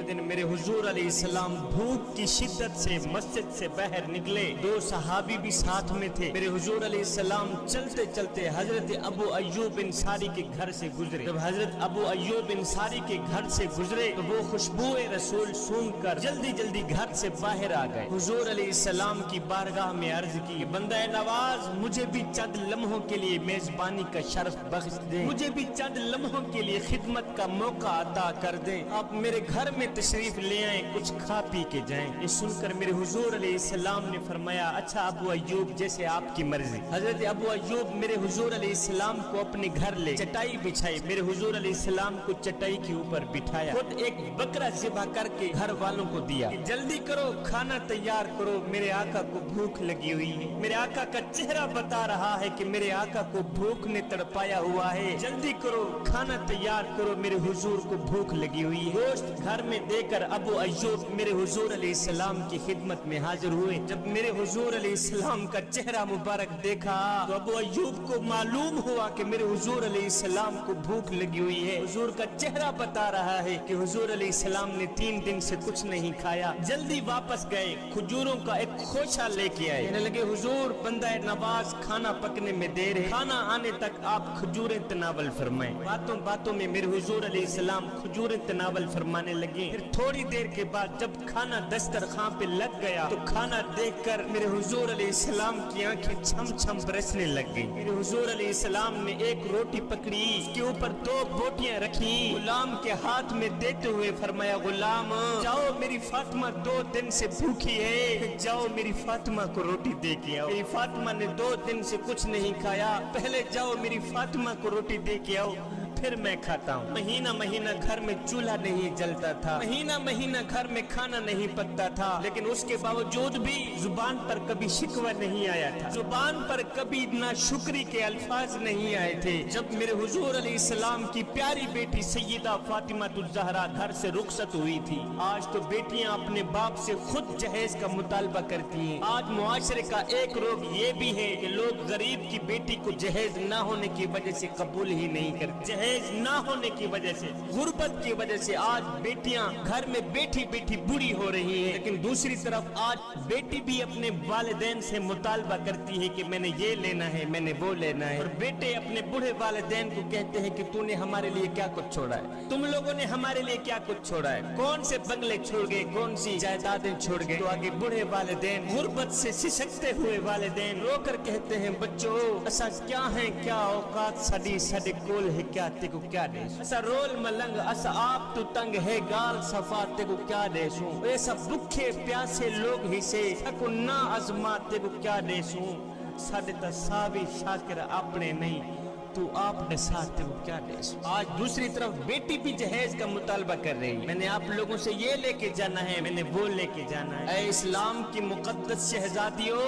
دن میرے حضور علیہ السلام بھوک کی شدت سے مسجد سے باہر نکلے، دو صحابی بھی ساتھ میں تھے۔ میرے حضور علیہ السلام چلتے چلتے حضرت ابو ایوب انصاری کے گھر سے گزرے۔ جب حضرت ابو ایوب انصاری کے گھر سے گزرے تو وہ خوشبو رسول سونگ کر جلدی جلدی گھر سے باہر آ گئے۔ حضور علیہ السلام کی بارگاہ میں عرض کی، بندہ نواز مجھے بھی چند لمحوں کے لیے میزبانی کا شرف بخش دیں، مجھے بھی چند لمحوں کے لیے خدمت کا موقع عطا کر دیں، آپ میرے گھر میں تشریف لے آئیں، کچھ کھا پی کے جائیں۔ یہ سن کر میرے حضور علیہ السلام نے فرمایا، اچھا ابو ایوب جیسے آپ کی مرضی۔ حضرت ابو ایوب میرے حضور علیہ السلام کو اپنے گھر لے چٹائی بچھائی، میرے حضور علیہ السلام کو چٹائی کے اوپر بٹھایا، خود ایک بکرا ذبح کر کے گھر والوں کو دیا کہ جلدی کرو کھانا تیار کرو، میرے آقا کو بھوک لگی ہوئی ہے۔ میرے آقا کا چہرہ بتا رہا ہے کہ میرے آقا کو بھوک نے تڑپایا ہوا ہے، جلدی کرو کھانا تیار کرو، میرے حضور کو بھوک لگی ہوئی ہے۔ گوشت گھر میں دے کر ابو ایوب میرے حضور علیہ السلام کی خدمت میں حاضر ہوئے۔ جب میرے حضور علیہ السلام کا چہرہ مبارک دیکھا تو ابو ایوب کو معلوم ہوا کہ میرے حضور علیہ السلام کو بھوک لگی ہوئی ہے۔ حضور کا چہرہ بتا رہا ہے کہ حضور علیہ السلام نے 3 دن سے کچھ نہیں کھایا۔ جلدی واپس گئے، کھجوروں کا ایک خوشہ لے کے آئے، کہنے لگے حضور بندہ نواز کھانا پکنے میں دیر ہے، کھانا آنے تک آپ کھجوریں تناول فرمائیں۔ باتوں باتوں میں میرے حضور علیہ السلام کھجوریں تناول فرمانے لگے۔ پھر تھوڑی دیر کے بعد جب کھانا دسترخوان پہ لگ گیا تو کھانا دیکھ کر میرے حضور علیہ السلام کی آنکھیں چھم چھم برسنے لگ گئی۔ میرے حضور علیہ السلام نے ایک روٹی پکڑی، اس کے اوپر 2 بوٹیاں رکھی، غلام کے ہاتھ میں دیتے ہوئے فرمایا، غلام جاؤ میری فاطمہ 2 دن سے بھوکی ہے، جاؤ میری فاطمہ کو روٹی دے کے آؤ، میری فاطمہ نے 2 دن سے کچھ نہیں کھایا، پہلے جاؤ میری فاطمہ کو روٹی دے کے آؤ، پھر میں کھاتا ہوں۔ مہینہ مہینہ گھر میں چولہا نہیں جلتا تھا، مہینہ مہینہ گھر میں کھانا نہیں پکتا تھا، لیکن اس کے باوجود بھی زبان پر کبھی شکوہ نہیں آیا تھا، زبان پر کبھی ناشکری کے الفاظ نہیں آئے تھے۔ جب میرے حضور علیہ السلام کی پیاری بیٹی سیدہ فاطمہ الزہرا گھر سے رخصت ہوئی تھی، آج تو بیٹیاں اپنے باپ سے خود جہیز کا مطالبہ کرتی ہیں۔ آج معاشرے کا ایک روگ یہ بھی ہے کہ لوگ غریب کی بیٹی کو جہیز نہ ہونے کی وجہ سے قبول ہی نہیں کرتے، جہیز نہ ہونے کی وجہ سے، غربت کی وجہ سے آج بیٹیاں گھر میں بیٹھی بیٹھی بوڑھی ہو رہی ہیں، لیکن دوسری طرف آج بیٹی بھی اپنے والدین سے مطالبہ کرتی ہے کہ میں نے یہ لینا ہے، میں نے وہ لینا ہے، اور بیٹے اپنے بوڑھے والدین کو کہتے ہیں کہ تو نے ہمارے لیے کیا کچھ چھوڑا ہے، تم لوگوں نے ہمارے لیے کیا کچھ چھوڑا ہے، کون سے بنگلے چھوڑ گئے، کون سی جائیدادیں چھوڑ گئے۔ تو آگے بوڑھے والدین، غربت سے سسکتے ہوئے والدین رو کر کہتے ہیں، بچوں اسا کیا ہیں، کیا اوقات سڈی سڈے کول ہے، کیا تے کو کیا دے سو، اسا رول ملنگ اسا آپ تو تنگ ہے گال صفا تے کو کیا دے سو، ایسا بکھے پیاسے لوگ ہی سے سکو نہ ازما تے کو کیا دے سو، ساڈے تا ساوی شاکر اپنے نہیں، تو آپ نے ساتھ وہ کیا دے سو۔ آج دوسری طرف بیٹی بھی جہیز کا مطالبہ کر رہی ہے، میں نے آپ لوگوں سے یہ لے کے جانا ہے، میں نے وہ لے کے جانا ہے۔ اے اسلام کی مقدس شہزادیوں،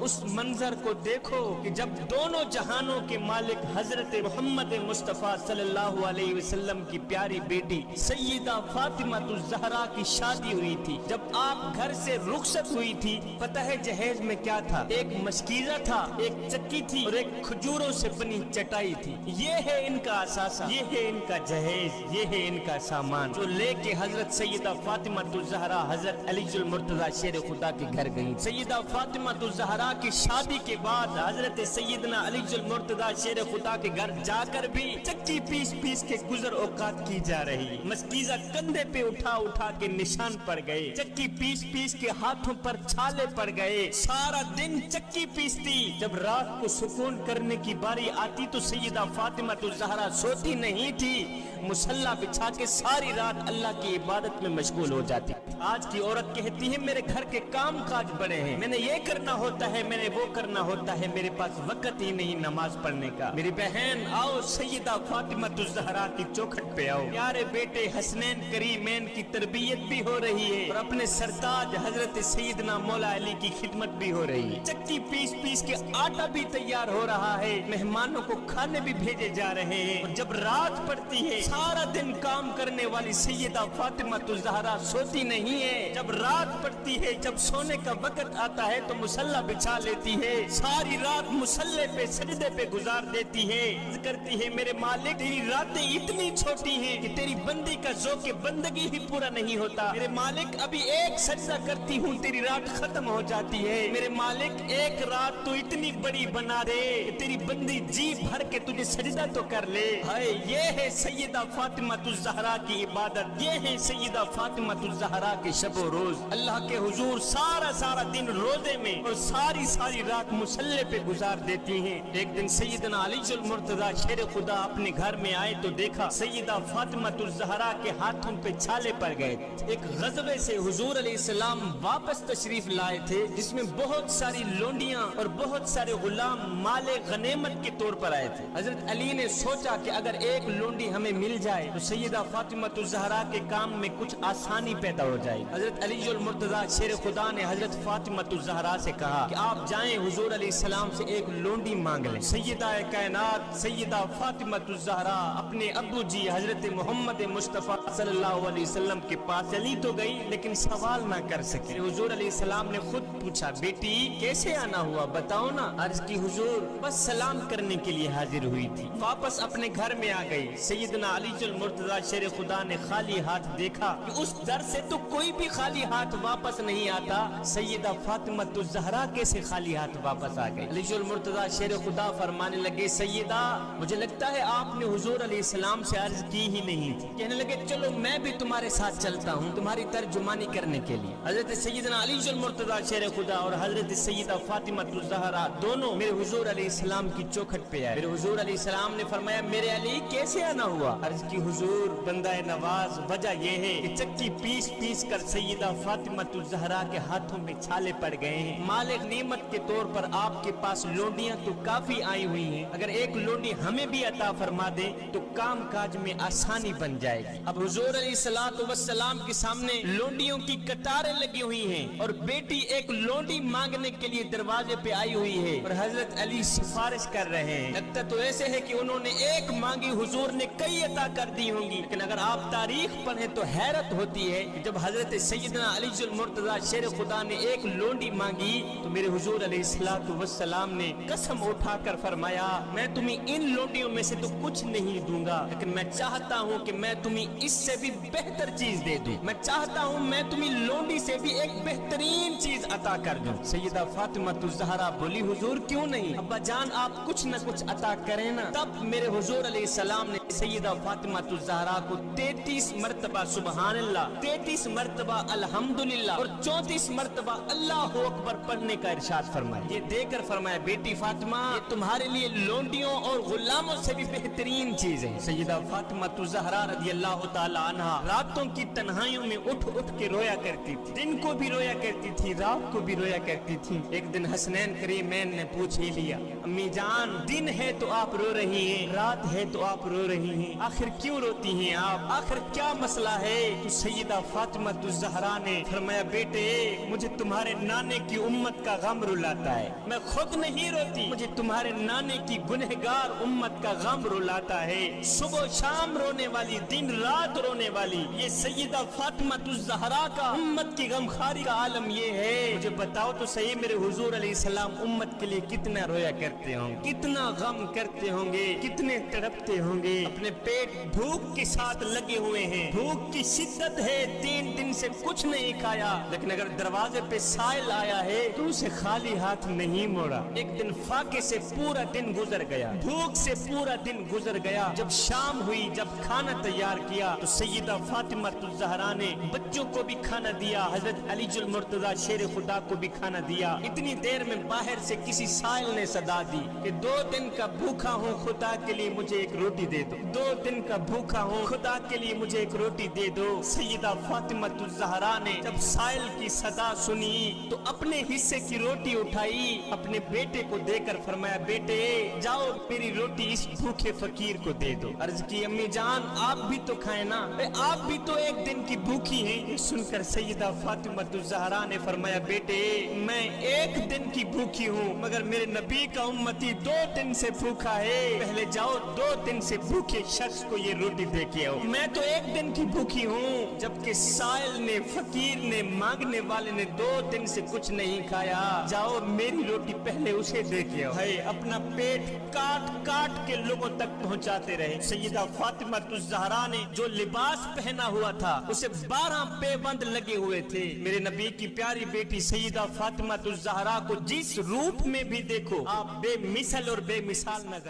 اس منظر کو دیکھو کہ جب دونوں جہانوں کے مالک حضرت محمد مصطفیٰ صلی اللہ علیہ وسلم کی پیاری بیٹی سیدہ فاطمہ الزہرا کی شادی ہوئی تھی، جب آپ گھر سے رخصت ہوئی تھی، پتہ ہے جہیز میں کیا تھا؟ ایک مشکیزہ تھا، ایک چکی تھی اور ایک کھجوروں سے بنی چٹائی تھی۔ یہ ہے ان کا اثاثہ، یہ ہے ان کا جہیز، یہ ہے ان کا سامان، جو لے کے حضرت سیدہ فاطمہ الزہرا حضرت علی المرتضی شیر خدا کے گھر گئی۔ سیدہ فاطمہ الزہرا کی شادی کے بعد حضرت سیدنا علی المرتضی شیر خدا کے گھر جا کر بھی چکی پیس پیس کے گزر اوقات کی جا رہی، مشکیزہ کندھے پہ اٹھا اٹھا کے نشان پڑ گئے، چکی پیس پیس کے ہاتھوں پر چھالے پڑ گئے، سارا دن چکی پیستی، جب رات کو سکون کرنے کی باری آتی تو سیدہ فاطمہ الزہرا سوتی نہیں تھی، مصلی بچھا کے ساری رات اللہ کی عبادت میں مشغول ہو جاتی۔ آج کی عورت کہتی ہے میرے گھر کے کام کاج بڑے ہیں، میں نے یہ کرنا ہوتا ہے، میں نے وہ کرنا ہوتا ہے، میرے پاس وقت ہی نہیں نماز پڑھنے کا۔ میری بہن آؤ سیدہ فاطمہ الزہرا کی چوکھٹ پہ آؤ، پیارے بیٹے حسنین کریمین کی تربیت بھی ہو رہی ہے اور اپنے سرتاج حضرت سیدنا مولا علی کی خدمت بھی ہو رہی ہے، چکی پیس پیس کے آٹا بھی تیار ہو رہا ہے، مہمانوں کو کھانے खाने भी भेजे जा रहे हैं। और जब रात पड़ती है, सारा दिन काम करने वाली सैयदा फातिमा ज़हरा सोती नहीं है। जब रात पड़ती है, जब सोने का वक्त आता है तो मुसल्ला बिछा लेती है, सारी रात मुसल्ले पे सजदे पे गुजार देती है। करती है, मेरे मालिक तेरी रातें इतनी छोटी हैं कि तेरी बंदी का ज़ौक़ बंदगी ही पूरा नहीं होता। मेरे मालिक अभी एक सजदा करती हूँ तेरी रात खत्म हो जाती है। मेरे मालिक एक रात तो इतनी बड़ी बना दे कि तेरी बंदी जी भर के तुझे सजदा तो कर ले। हाय, ये है सैयदा फातिमा ज़हरा की इबादत, ये है सैयदा फातिमा ज़हरा के शब रोज। अल्लाह के हुजूर सारा दिन रोजे में और सारी रात मुसल्ले पे गुजार देती हैं। एक दिन सैयदना अली मुर्तजा शेर खुदा अपने घर में आए तो देखा सैयदा फातिमा ज़हरा के हाथों पे छाले पड़ गए। एक गज़बे से हुजूर अलैहिस्सलाम वापस तशरीफ लाए थे, जिसमें बहुत सारी लोंडियां और बहुत सारे गुलाम माले गनीमत के तौर पर आए थे। हजरत अली ने सोचा कि अगर एक लोंडी हमें मिल जाए तो सैयदा फातिमा ज़हरा के काम में कुछ आसानी पैदा हो जाए। हजरत अली मुर्तजा शेर खुदा ने हजरत फातिमा ज़हरा से कहा कि आप जाएं हुजूर अलैहिस्सलाम से एक लोंडी मांग लें। सैयदा कायनात सैयदा फातिमा ज़हरा अपने अब्बू जी हजरत मोहम्मद मुस्तफ़ा सल्लल्लाहु अलैहि वसल्लम के पास चली तो गई, लेकिन सवाल ना कर सके। हुजूर अलैहिस्सलाम ने खुद पूछा, बेटी कैसे आना हुआ बताओ ना। अर्ज की हुजूर बस सलाम करने के लिए हाजिर हुई थी। वापस अपने घर में आ गई। सैयदना अली मुर्तजा शेर खुदा ने खाली हाथ देखा कि उस दर से तो कोई भी खाली हाथ वापस नहीं आता। सैयदा फातिमा ज़हरा कैसे खाली हाथ वापस आ गई। अली मुर्तजा शेर खुदा फरमाने लगे, सैयदा मुझे लगता है आपने हुजूर अलैहिस्सलाम से अर्ज की ही नहीं थी। कहने लगे, चलो मैं भी तुम्हारे साथ चलता हूँ तुम्हारी तर्जुमानी करने के लिए। हजरत सैयदना अली मुर्तजा शेर खुदा और हजरत सैयदा फातिमा ज़हरा दोनों मेरे हुजूर अलैहिस्सलाम की चौखट पे आए। मेरे हुजूर अलैहिस्सलाम ने फरमाया, मेरे अली कैसे आना हुआ। अर्ज की हुजूर बंदाए नवाज वजह यह है कि चक्की पीस कर सैयदा फातिमा ज़हरा के हाथों में छाले पड़ गए हैं। माले गनीमत के तौर पर आपके पास लोंडियां तो काफी आई हुई हैं, अगर एक लोंडी हमें भी अता फरमा दे तो काम काज में आसानी बन जाएगी। अब हुजूर अलैहिस्सलातु वस्सलाम के सामने लोंडियों की कतारें लगी हुई हैं और बेटी एक लोंडी मांगने के लिए दरवाजे पे आई हुई है और हजरत अली सिफारिश कर रहे हैं। लगता तो ऐसे है कि उन्होंने एक मांगी हुजूर ने कई अता कर दी होंगी, लेकिन अगर आप तारीख पढ़े तो हैरत होती है कि जब हजरत सैयदना अली मुर्तजा शेर खुदा ने एक लोंडी मांगी तो मेरे हुजूर अलैहिस्सलातु वस्सलाम ने कसम उठाकर फरमाया, मैं तुम्हें इन लोंडियों में से तो कुछ नहीं दूंगा, लेकिन मैं चाहता हूँ कि मैं तुम्हें इससे भी बेहतर चीज दे दूं। मैं चाहता हूँ मैं तुम्हें लोंडी से भी एक बेहतरीन चीज अता कर दूं। सैयदा फातिमा ज़हरा बोली, हुजूर क्यों नहीं, अब्बा जान आप कुछ न कुछ अता करें ना। तब मेरे हुजूर अलैहिस्सलाम ने सैयदा फातिमा ज़हरा को 33 मरतबा सुबहानल्लाह, 33 मरतबा अल्हम्दुलिल्लाह और 34 मरतबा अल्लाहु अकबर पढ़ने का इरशाद फरमाया। ये देकर फरमाया, बेटी फातिमा ये तुम्हारे लिए लोंडियों और गुलामों से भी बेहतरीन चीज है। सैयदा फातिमा ज़हरा रज़ियल्लाहु ताला अन्हा रातों की तन्हाइयों में उठ के रोया करती थी, दिन को भी रोया करती थी, रात को भी रोया करती थी। एक दिन हसनैन करीमैन ने पूछ ही लिया, अम्मी जान दिन है तो आप रो रही हैं, रात है तो आप रो रही हैं, आखिर क्यों रोती हैं आप, आखिर क्या मसला है। तो सैयदा फातिमा ज़हरा ने फरमाया, बेटे मुझे तुम्हारे नाने की उम्मत का गम रुलाता है, मैं खुद नहीं रोती, मुझे तुम्हारे नाने की गुनहगार उम्मत का गम रुलाता है। सुबह शाम रोने वाली, दिन रात रोने वाली ये सैयदा फातिमा ज़हरा का उम्मत की गमखारी का आलम ये है। मुझे बताओ तो सही मेरे हुजूर अलैहिस्सलाम उम्मत के लिए कितना रोया करते होंगे, कितना गम करते होंगे, कितने तड़पते होंगे। अपने पेट भूख के साथ लगे हुए हैं, भूख की शिद्दत है, 3 दिन से कुछ नहीं खाया, लेकिन अगर दरवाजे पे साइल आया है तो उसे खाली हाथ नहीं मोड़ा। एक दिन फाके से पूरा दिन गुजर गया, भूख से पूरा दिन गुजर गया। जब शाम हुई, जब खाना तैयार किया तो सैयदा फातिमा ज़हरा ने बच्चों को भी खाना दिया, हजरत अली मुर्तजा शेर खुदा को भी खाना दिया। इतनी देर में बाहर से किसी साइल ने सदा दी कि 2 दिन का भूखा हूँ, खुदा के लिए मुझे एक रोटी दे दो, 2 दिन का भूखा हूँ, खुदा के लिए मुझे एक रोटी दे दो। सैयदा फातिमा ज़हरा ने जब साइल की सदा सुनी तो अपने हिस्से की रोटी उठाई, अपने बेटे को देकर फरमाया, बेटे जाओ मेरी रोटी इस भूखे फकीर को दे दो। अर्ज की, अम्मी जान आप भी तो खाए ना, आप भी तो एक दिन की भूखी हैं। ये सुनकर सैयदा फातिमा ज़हरा ने फरमाया, बेटे मैं एक दिन की भूखी हूँ, मगर मेरे नबी का उम्मती 2 दिन से भूखा है। पहले जाओ 2 दिन से भूखे शख्स को ये रोटी दे के आओ, मैं तो एक दिन की भूखी हूँ। जबकि साइल ने, फकीर ने, मांगने वाले ने 2 दिन से कुछ नहीं खाया। जाओ मेरी रोटी पहले उसे दे के आओ। है अपना पेट काट काट के लोगों तक पहुंचाते रहे। सैयदा फातिमा ज़हरा ने जो लिबास पहना हुआ था उसे 12 पेबंद लगे हुए थे। मेरे नबी की प्यारी बेटी सैयदा फातिमा ज़हरा को जिस रूप में भी देखो आप बेमिसल और बेमिसाल नजर